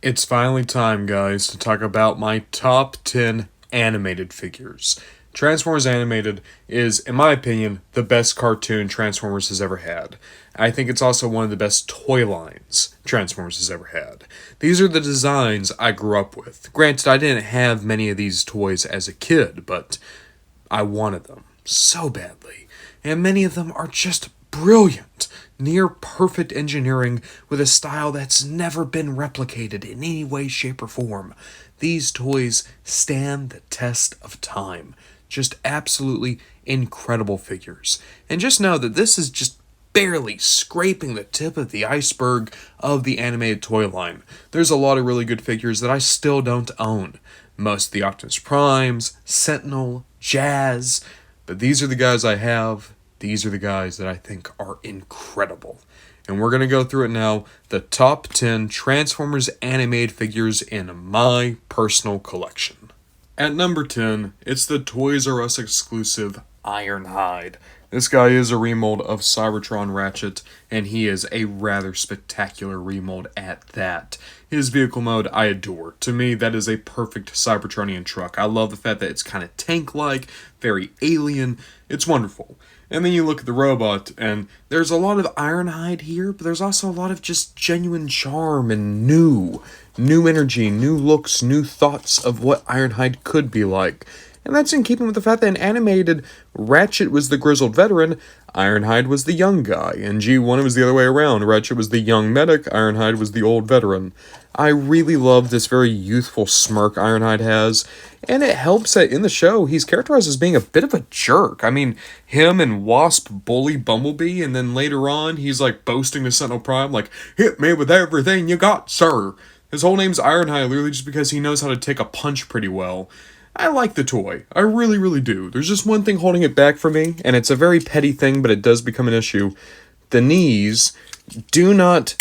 It's finally time, guys, to talk about my top 10 animated figures. Transformers Animated is, in my opinion, the best cartoon Transformers has ever had. I think it's also one of the best toy lines Transformers has ever had. These are the designs I grew up with. Granted, I didn't have many of these toys as a kid, but I wanted them so badly. And many of them are just brilliant, near perfect engineering with a style that's never been replicated in any way, shape, or form. These toys stand the test of time. Just absolutely incredible figures. And just know that this is just barely scraping the tip of the iceberg of the animated toy line. There's a lot of really good figures that I still don't own. Most of the Optimus Primes, Sentinel, Jazz, but these are the guys I have. These are the guys that I think are incredible. And we're going to go through it now, the top 10 Transformers animated figures in my personal collection. At number 10, it's the Toys R Us exclusive Ironhide. This guy is a remold of Cybertron Ratchet, and he is a rather spectacular remold at that. His vehicle mode I adore. To me, that is a perfect Cybertronian truck. I love the fact that it's kind of tank-like, very alien. It's wonderful. And then you look at the robot, and there's a lot of Ironhide here, but there's also a lot of just genuine charm and new energy, new looks, new thoughts of what Ironhide could be like. And that's in keeping with the fact that in animated, Ratchet was the grizzled veteran, Ironhide was the young guy, and G1 was the other way around. Ratchet was the young medic, Ironhide was the old veteran. I really love this very youthful smirk Ironhide has, and it helps that in the show, he's characterized as being a bit of a jerk. I mean, him and Wasp bully Bumblebee, and then later on, he's like boasting to Sentinel Prime, like, "Hit me with everything you got, sir." His whole name's Ironhide, literally just because he knows how to take a punch pretty well. I like the toy. I really, really do. There's just one thing holding it back for me, and it's a very petty thing, but it does become an issue. The knees do not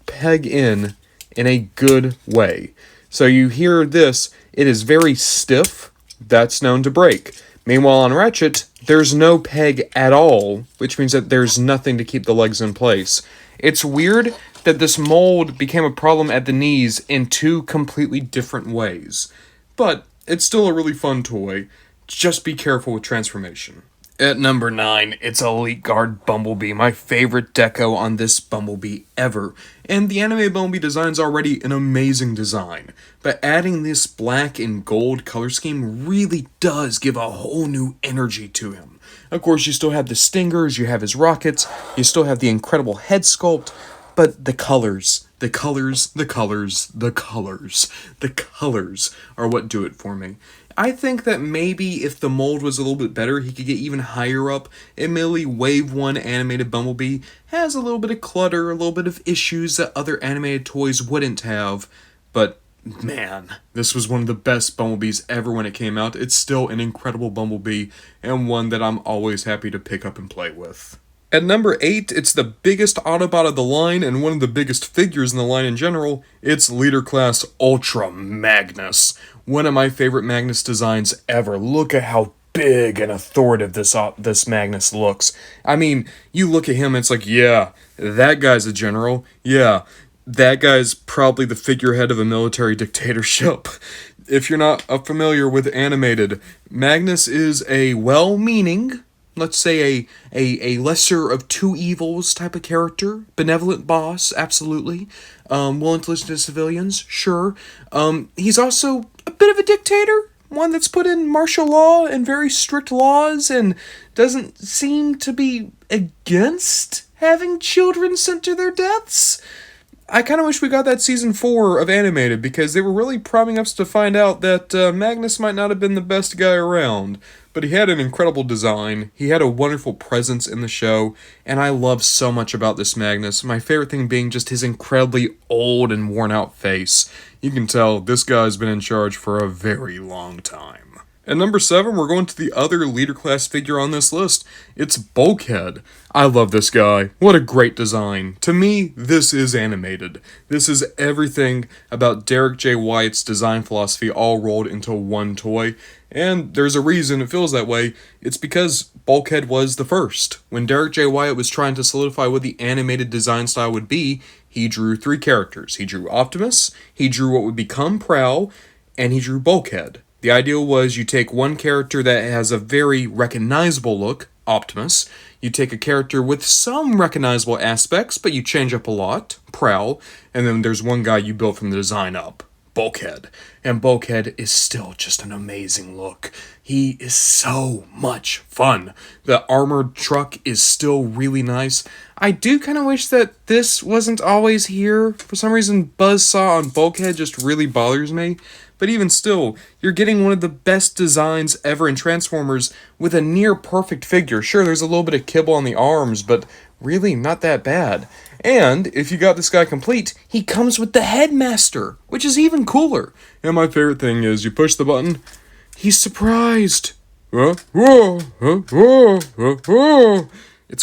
peg in a good way. So you hear this, it is very stiff. That's known to break. Meanwhile, on Ratchet, there's no peg at all, which means that there's nothing to keep the legs in place. It's weird that this mold became a problem at the knees in two completely different ways. But it's still a really fun toy. Just be careful with transformation. At number 9, it's Elite Guard Bumblebee, my favorite deco on this Bumblebee ever. And the anime Bumblebee design is already an amazing design. But adding this black and gold color scheme really does give a whole new energy to him. Of course, you still have the stingers, you have his rockets, you still have the incredible head sculpt, but the colors are what do it for me. I think that maybe if the mold was a little bit better, he could get even higher up. Admittedly, Wave 1 animated Bumblebee has a little bit of clutter, a little bit of issues that other animated toys wouldn't have, but man, this was one of the best Bumblebees ever when it came out. It's still an incredible Bumblebee, and one that I'm always happy to pick up and play with. At number 8, it's the biggest Autobot of the line and one of the biggest figures in the line in general. It's Leader Class Ultra Magnus. One of my favorite Magnus designs ever. Look at how big and authoritative this Magnus looks. I mean, you look at him and it's like, yeah, that guy's a general. Yeah, that guy's probably the figurehead of a military dictatorship. If you're not familiar with animated, Magnus is a well-meaning, let's say a lesser of two evils type of character. Benevolent boss, absolutely. Willing to listen to civilians, sure. He's also a bit of a dictator. One that's put in martial law and very strict laws and doesn't seem to be against having children sent to their deaths. I kind of wish we got that season 4 of animated, because they were really priming us to find out that Magnus might not have been the best guy around. But he had an incredible design, he had a wonderful presence in the show, and I love so much about this Magnus. My favorite thing being just his incredibly old and worn out face. You can tell this guy's been in charge for a very long time. At number 7, we're going to the other leader class figure on this list. It's Bulkhead. I love this guy. What a great design. To me, this is animated. This is everything about Derek J. White's design philosophy all rolled into one toy. And there's a reason it feels that way. It's because Bulkhead was the first. When Derek J. White was trying to solidify what the animated design style would be, he drew 3 characters. He drew Optimus, he drew what would become Prowl, and he drew Bulkhead. The idea was you take one character that has a very recognizable look, Optimus. You take a character with some recognizable aspects, but you change up a lot, Prowl. And then there's one guy you built from the design up, Bulkhead. And Bulkhead is still just an amazing look. He is so much fun. The armored truck is still really nice. I do kind of wish that this wasn't always here. For some reason, Buzzsaw on Bulkhead just really bothers me. But even still, you're getting one of the best designs ever in Transformers with a near-perfect figure. Sure, there's a little bit of kibble on the arms, but really not that bad. And if you got this guy complete, he comes with the Headmaster, which is even cooler. And my favorite thing is you push the button, he's surprised. It's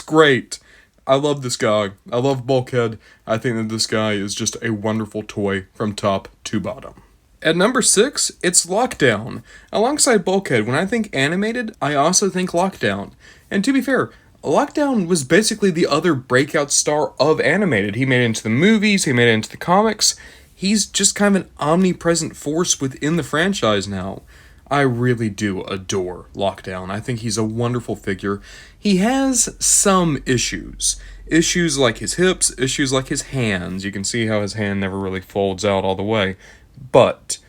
great. I love this guy. I love Bulkhead. I think that this guy is just a wonderful toy from top to bottom. At number 6, it's Lockdown. Alongside Bulkhead, when I think animated, I also think Lockdown. And to be fair, Lockdown was basically the other breakout star of animated. He made it into the movies, he made it into the comics. He's just kind of an omnipresent force within the franchise now. I really do adore Lockdown. I think he's a wonderful figure. He has some issues. Issues like his hips, issues like his hands. You can see how his hand never really folds out all the way. But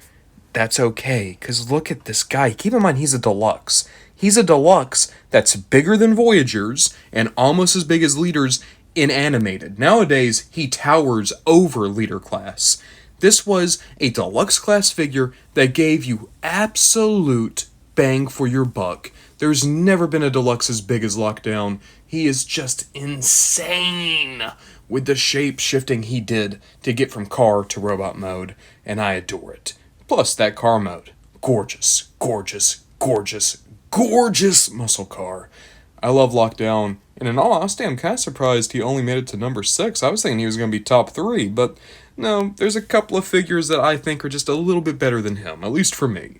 that's okay, because look at this guy. Keep in mind, he's a deluxe. He's a deluxe that's bigger than Voyagers and almost as big as Leaders in animated. Nowadays, he towers over Leader class. This was a deluxe class figure that gave you absolute bang for your buck. There's never been a deluxe as big as Lockdown. He is just insane with the shape shifting he did to get from car to robot mode, and I adore it. Plus that car mode. Gorgeous, gorgeous, gorgeous, gorgeous muscle car. I love Lockdown, and in all honesty, I'm kind of surprised he only made it to number 6. I was thinking he was going to be top 3, but no, there's a couple of figures that I think are just a little bit better than him, at least for me.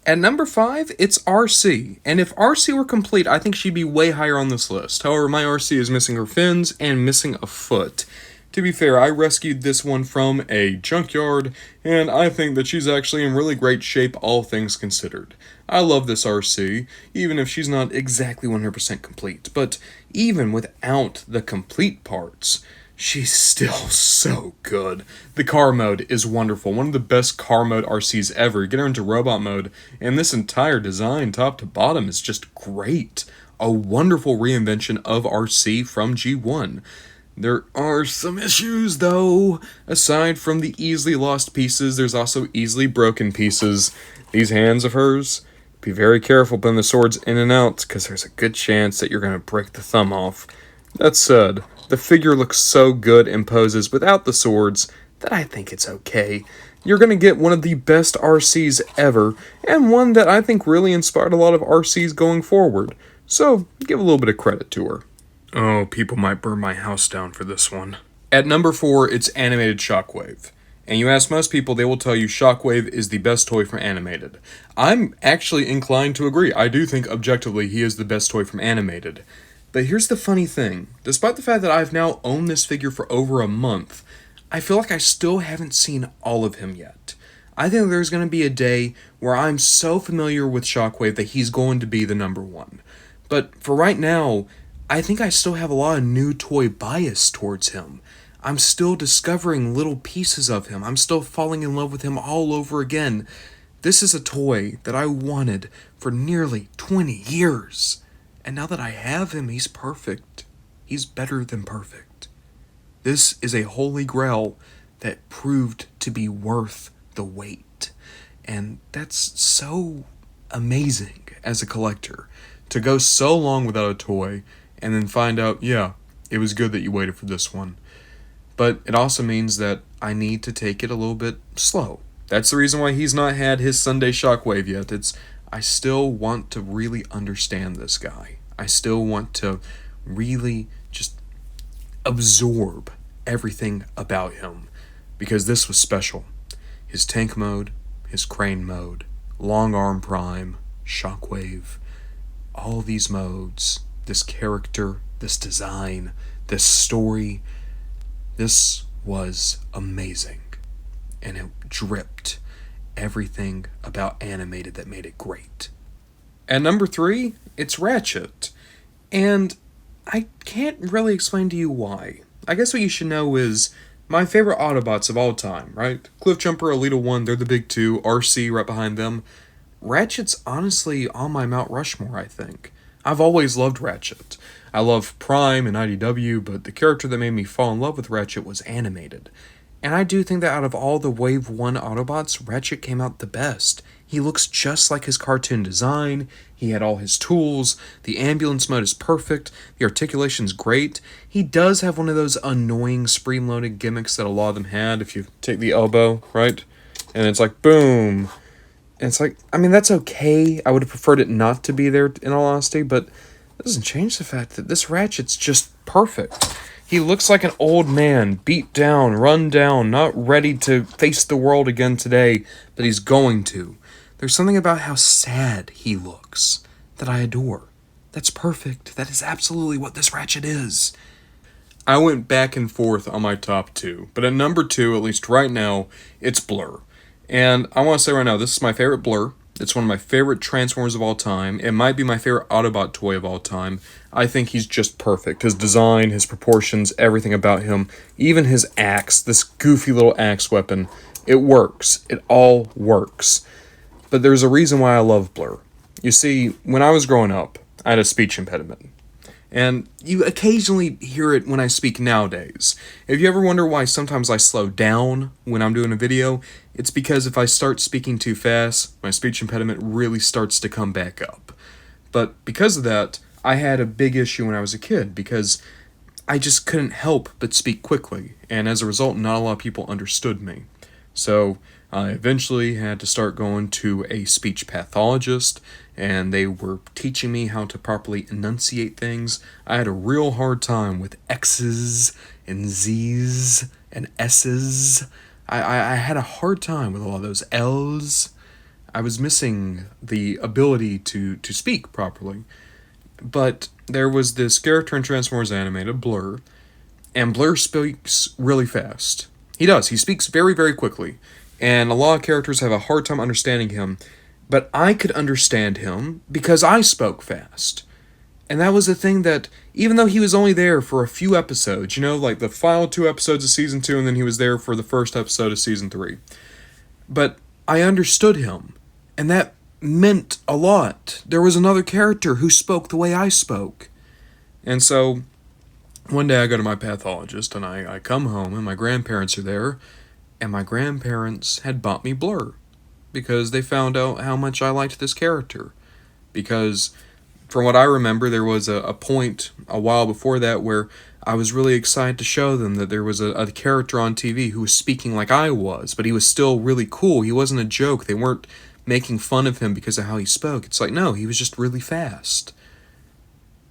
At number 5, it's Arcee, and if Arcee were complete, I think she'd be way higher on this list. However, my Arcee is missing her fins and missing a foot. To be fair, I rescued this one from a junkyard, and I think that she's actually in really great shape, all things considered. I love this Arcee, even if she's not exactly 100% complete, but even without the complete parts, she's still so good. The car mode is wonderful. One of the best car mode Arcees ever. Get her into robot mode, and this entire design, top to bottom, is just great. A wonderful reinvention of Arcee from G1. There are some issues, though. Aside from the easily lost pieces, there's also easily broken pieces. These hands of hers, be very careful putting the swords in and out, because there's a good chance that you're going to break the thumb off. That said, the figure looks so good in poses without the swords that I think it's okay. You're going to get one of the best Arcees ever, and one that I think really inspired a lot of Arcees going forward. So, give a little bit of credit to her. Oh, people might burn my house down for this one. At number 4, it's animated Shockwave. And you ask most people, they will tell you Shockwave is the best toy from animated. I'm actually inclined to agree. I do think objectively he is the best toy from animated. But here's the funny thing. Despite the fact that I've now owned this figure for over a month, I feel like I still haven't seen all of him yet. I think there's going to be a day where I'm so familiar with Shockwave that he's going to be the number 1. But for right now, I think I still have a lot of new toy bias towards him. I'm still discovering little pieces of him. I'm still falling in love with him all over again. This is a toy that I wanted for nearly 20 years. And now that I have him, he's perfect. He's better than perfect. This is a holy grail that proved to be worth the wait. And that's so amazing as a collector. To go so long without a toy and then find out, yeah, it was good that you waited for this one. But it also means that I need to take it a little bit slow. That's the reason why he's not had his Sunday Shockwave yet. I still want to really understand this guy. I still want to really just absorb everything about him. Because this was special. His tank mode, his crane mode, long arm prime, Shockwave, all these modes, this character, this design, this story. This was amazing. And it dripped everything about animated that made it great. At number 3, it's Ratchet. And I can't really explain to you why. I guess what you should know is my favorite Autobots of all time, right? Cliffjumper, Elita 1, they're the big two. Arcee right behind them. Ratchet's honestly on my Mount Rushmore, I think. I've always loved Ratchet. I love Prime and IDW, but the character that made me fall in love with Ratchet was animated. And I do think that out of all the Wave 1 Autobots, Ratchet came out the best. He looks just like his cartoon design, he had all his tools, the ambulance mode is perfect, the articulation's great. He does have one of those annoying spring-loaded gimmicks that a lot of them had, if you take the elbow, right? And it's like, boom. And it's like, I mean, that's okay. I would have preferred it not to be there, in all honesty, but it doesn't change the fact that this Ratchet's just perfect. He looks like an old man, beat down, run down, not ready to face the world again today, but he's going to. There's something about how sad he looks that I adore. That's perfect. That is absolutely what this Ratchet is. I went back and forth on my top 2, but at number 2, at least right now, it's Blurr. And I want to say right now, this is my favorite Blurr. It's one of my favorite Transformers of all time. It might be my favorite Autobot toy of all time. I think he's just perfect. His design, his proportions, everything about him, even his axe, this goofy little axe weapon, it works. It all works. But there's a reason why I love Blurr. You see, when I was growing up, I had a speech impediment. And you occasionally hear it when I speak nowadays. If you ever wonder why sometimes I slow down when I'm doing a video, it's because if I start speaking too fast, my speech impediment really starts to come back up. But because of that, I had a big issue when I was a kid, because I just couldn't help but speak quickly, and as a result, not a lot of people understood me. So I eventually had to start going to a speech pathologist, and they were teaching me how to properly enunciate things. I had a real hard time with X's and Z's and S's. I had a hard time with a lot of those L's. I was missing the ability to speak properly. But there was this character in Transformers Animated, Blurr, and Blurr speaks really fast. He does. He speaks very, very quickly. And a lot of characters have a hard time understanding him, but I could understand him because I spoke fast. And that was the thing that, even though he was only there for a few episodes, like the final 2 episodes of Season 2, and then he was there for the first episode of Season 3. But I understood him, and that meant a lot. There was another character who spoke the way I spoke. And so, one day I go to my pathologist, and I come home, and my grandparents are there, and my grandparents had bought me Blurr, because they found out how much I liked this character. Because, from what I remember, there was a point a while before that where I was really excited to show them that there was a character on TV who was speaking like I was, but he was still really cool. He wasn't a joke. They weren't making fun of him because of how he spoke. It's like, no, he was just really fast.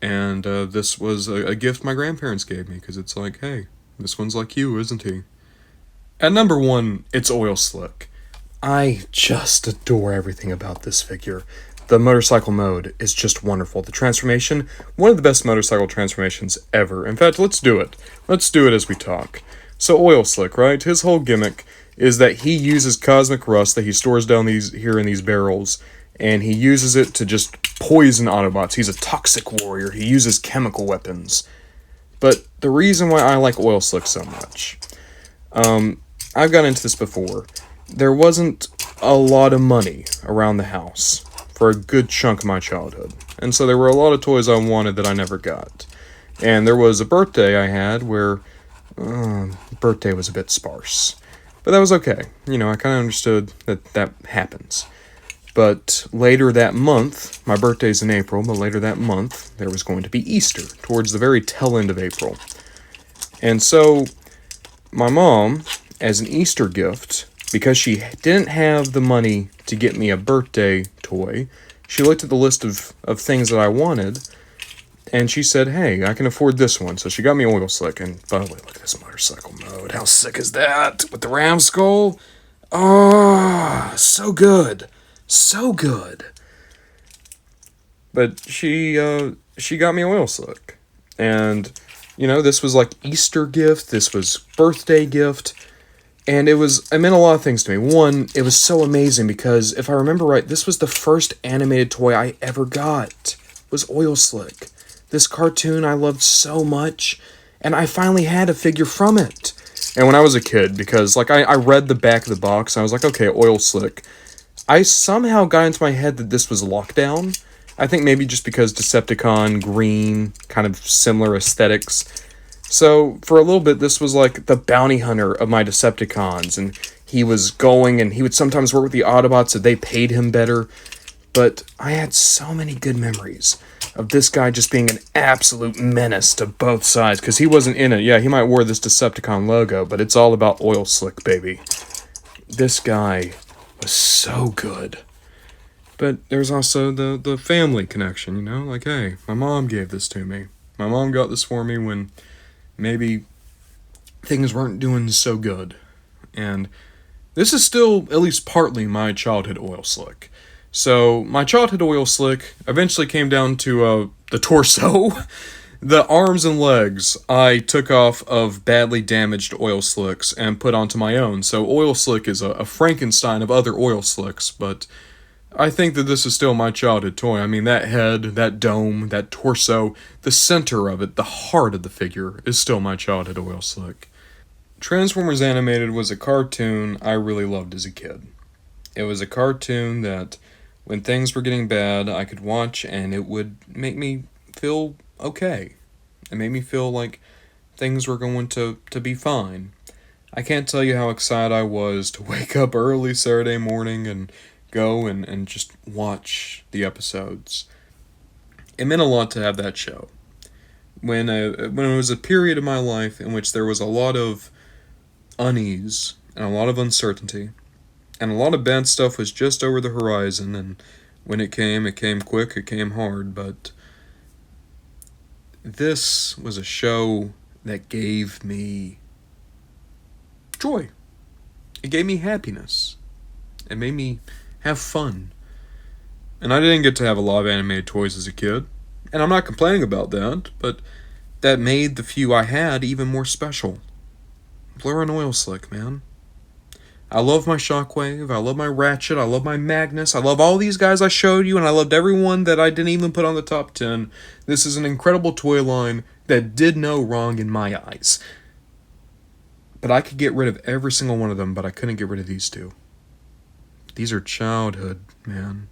And this was a gift my grandparents gave me, because it's like, hey, this one's like you, isn't he? At number 1, it's Oil Slick. I just adore everything about this figure. The motorcycle mode is just wonderful. The transformation, one of the best motorcycle transformations ever. In fact, let's do it. Let's do it as we talk. So Oil Slick, right? His whole gimmick is that he uses cosmic rust that he stores down here in these barrels, and he uses it to just poison Autobots. He's a toxic warrior. He uses chemical weapons. But the reason why I like Oil Slick so much, I've gotten into this before. There wasn't a lot of money around the house for a good chunk of my childhood. And so there were a lot of toys I wanted that I never got. And there was a birthday I had where birthday was a bit sparse. But that was okay. I kind of understood that happens. But later that month, my birthday's in April, but later that month, there was going to be Easter, towards the very tail end of April. And so, my mom, as an Easter gift, because she didn't have the money to get me a birthday toy, she looked at the list of things that I wanted, and she said, hey, I can afford this one. So she got me Oil Slick, and by the way, look at this motorcycle mode. How sick is that? With the ram skull? Oh, so good. So good. But she got me Oil Slick, and You know, this was like Easter gift, this was birthday gift, and it meant a lot of things to me. One, it was so amazing because if I remember right, this was the first animated toy I ever got. Was Oil Slick. This cartoon I loved so much, and I finally had a figure from it. And when I was a kid, because like I read the back of the box, and I was like, okay, Oil Slick. I somehow got into my head that this was Lockdown. I think maybe just because Decepticon, green, kind of similar aesthetics. So for a little bit, this was like the bounty hunter of my Decepticons, and he was going, and he would sometimes work with the Autobots so they paid him better. But I had so many good memories of this guy just being an absolute menace to both sides, because he wasn't in it. Yeah, he might wear this Decepticon logo, but it's all about Oil Slick, baby. This guy was so good. But there's also the family connection, you know? Like, hey, my mom gave this to me. My mom got this for me when maybe things weren't doing so good. And this is still at least partly my childhood Oil Slick. So, my childhood Oil Slick eventually came down to the torso. The arms and legs I took off of badly damaged Oil Slicks and put onto my own. So, Oil Slick is a Frankenstein of other Oil Slicks, but I think that this is still my childhood toy. I mean, that head, that dome, that torso, the center of it, the heart of the figure is still my childhood Oil Slick. Transformers Animated was a cartoon I really loved as a kid. It was a cartoon that, when things were getting bad, I could watch and it would make me feel okay. It made me feel like things were going to be fine. I can't tell you how excited I was to wake up early Saturday morning and go and just watch the episodes. It meant a lot to have that show. When it was a period of my life in which there was a lot of unease and a lot of uncertainty, and a lot of bad stuff was just over the horizon, and when it came quick, it came hard, but this was a show that gave me joy. It gave me happiness. It made me have fun. And I didn't get to have a lot of animated toys as a kid, and I'm not complaining about that, but that made the few I had even more special. Blurr and Oil Slick, man. I love my Shockwave, I love my Ratchet, I love my Magnus, I love all these guys I showed you, and I loved everyone that I didn't even put on the top 10. This is an incredible toy line that did no wrong in my eyes. But I could get rid of every single one of them, but I couldn't get rid of these two. These are childhood, man.